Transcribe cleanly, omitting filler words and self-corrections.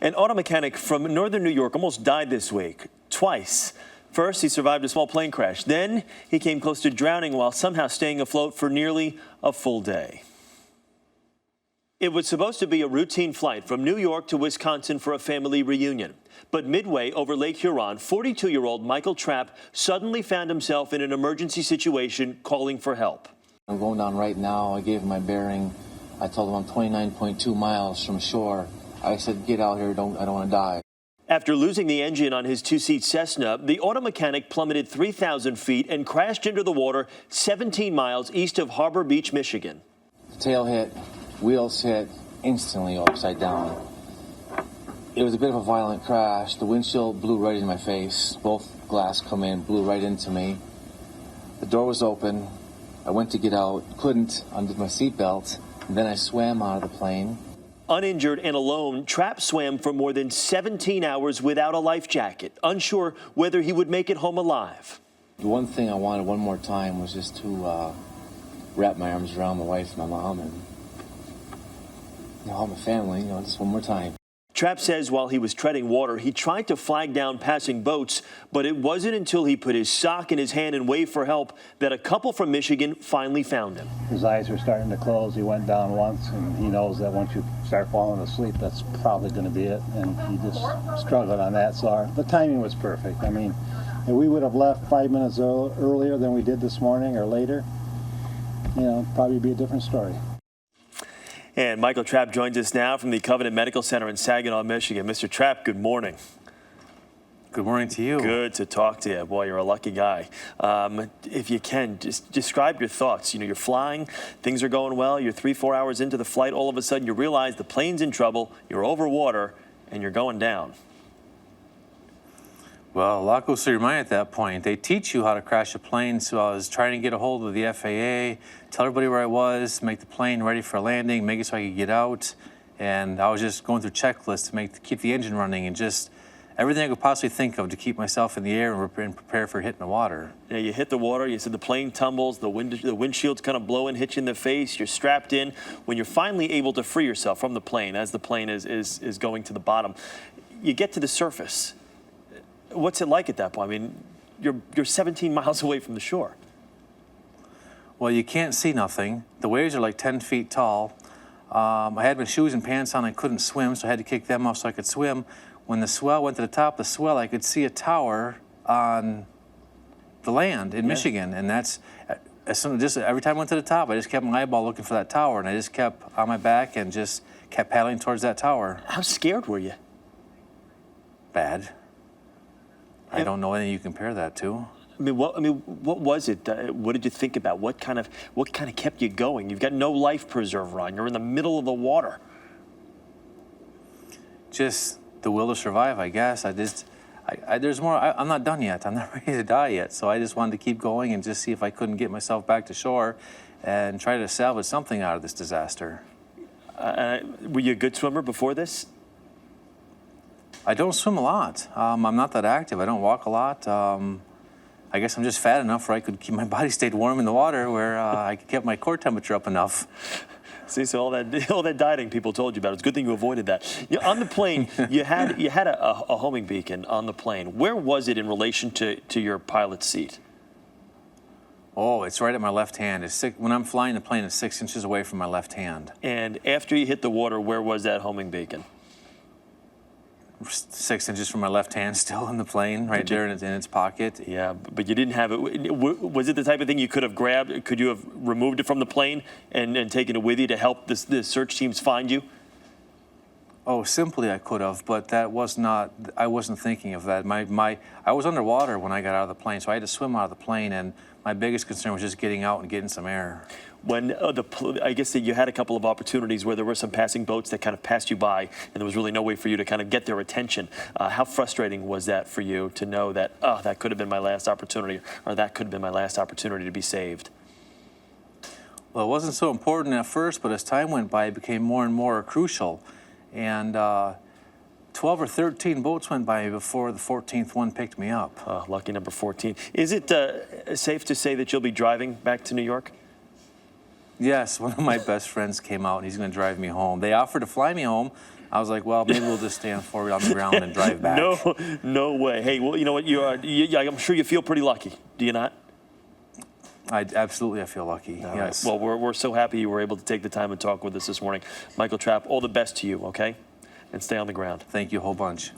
An auto mechanic from northern New York almost died this week, twice. First, he survived a small plane crash. Then he came close to drowning while somehow staying afloat for nearly a full day. It was supposed to be a routine flight from New York to Wisconsin for a family reunion. But midway over Lake Huron, 42-year-old Michael Trapp suddenly found himself in an emergency situation calling for help. I'm going down right now. I gave him my bearing. I told him I'm 29.2 miles from shore. I said, get out here, I don't want to die. After losing the engine on his two-seat Cessna, the auto mechanic plummeted 3,000 feet and crashed into the water 17 miles east of Harbor Beach, Michigan. The tail hit, wheels hit, instantly upside down. It was a bit of a violent crash. The windshield blew right in my face. Both glass come in, blew right into me. The door was open. I went to get out, couldn't, undid my seatbelt, and then I swam out of the plane. Uninjured and alone, Trapp swam for more than 17 hours without a life jacket, unsure whether he would make it home alive. The one thing I wanted one more time was just to wrap my arms around my wife and my mom and all my family, just one more time. Trapp says while he was treading water, he tried to flag down passing boats, but it wasn't until he put his sock in his hand and waved for help that a couple from Michigan finally found him. His eyes were starting to close. He went down once, and he knows that once you start falling asleep, that's probably going to be it. And he just struggled on that. So the timing was perfect. I mean, if we would have left 5 minutes earlier than we did this morning or later, probably be a different story. And Michael Trapp joins us now from the Covenant Medical Center in Saginaw, Michigan. Mr. Trapp, good morning. Good morning to you. Good to talk to you. Boy, you're a lucky guy. If you can, just describe your thoughts. You're flying, things are going well, you're 3-4 hours into the flight, all of a sudden you realize the plane's in trouble, you're over water, and you're going down. Well, a lot goes through your mind at that point. They teach you how to crash a plane, so I was trying to get a hold of the FAA, tell everybody where I was, make the plane ready for landing, make it so I could get out, and I was just going through checklists to keep the engine running and just everything I could possibly think of to keep myself in the air and prepare for hitting the water. Yeah, you hit the water, you said the plane tumbles, the windshield's kind of blowing, hit you in the face, you're strapped in. When you're finally able to free yourself from the plane, as the plane is going to the bottom, you get to the surface. What's it like at that point? I mean, you're 17 miles away from the shore. Well, you can't see nothing. The waves are like 10 feet tall. I had my shoes and pants on. I couldn't swim, so I had to kick them off so I could swim. When the swell went to the top of the swell, I could see a tower on the land in Michigan, and that's just every time I went to the top, I just kept my eyeball looking for that tower, and I just kept on my back and just kept paddling towards that tower. How scared were you? Bad. I don't know anything you compare that to. What was it? What did you think about? What kind of kept you going? You've got no life preserver on. You're in the middle of the water. Just the will to survive, I guess. There's more. I'm not done yet. I'm not ready to die yet. So I just wanted to keep going and just see if I couldn't get myself back to shore and try to salvage something out of this disaster. Were you a good swimmer before this? I don't swim a lot. I'm not that active. I don't walk a lot. I guess I'm just fat enough where I could keep my body stayed warm in the water, where I could keep my core temperature up enough. See, so all that dieting people told you about, it's a good thing you avoided that. On the plane, you had a homing beacon on the plane. Where was it in relation to your pilot's seat? Oh, it's right at my left hand. When I'm flying the plane, it's 6 inches away from my left hand. And after you hit the water, where was that homing beacon? 6 inches from my left hand, still in the plane, right there in its pocket. Yeah, but you didn't have it. Was it the type of thing you could have grabbed? Could you have removed it from the plane and taken it with you to help the search teams find you? Oh, simply I could have, but that was not. I wasn't thinking of that. I was underwater when I got out of the plane, so I had to swim out of the plane, and my biggest concern was just getting out and getting some air. When I guess that you had a couple of opportunities where there were some passing boats that kind of passed you by, and there was really no way for you to kind of get their attention. How frustrating was that for you to know that, that could have been my last opportunity, or that could have been my last opportunity to be saved? Well, it wasn't so important at first, but as time went by, it became more and more crucial. And 12 or 13 boats went by before the 14th one picked me up. Lucky number 14. Is it safe to say that you'll be driving back to New York? Yes, one of my best friends came out and he's going to drive me home. They offered to fly me home. I was like, well, maybe we'll just stand forward on the ground and drive back. No way. Hey, well, you know what? I'm sure you feel pretty lucky. Do you not? I feel lucky. All yes. right. Well, we're so happy you were able to take the time and talk with us this morning. Michael Trapp, all the best to you, okay? And stay on the ground. Thank you a whole bunch.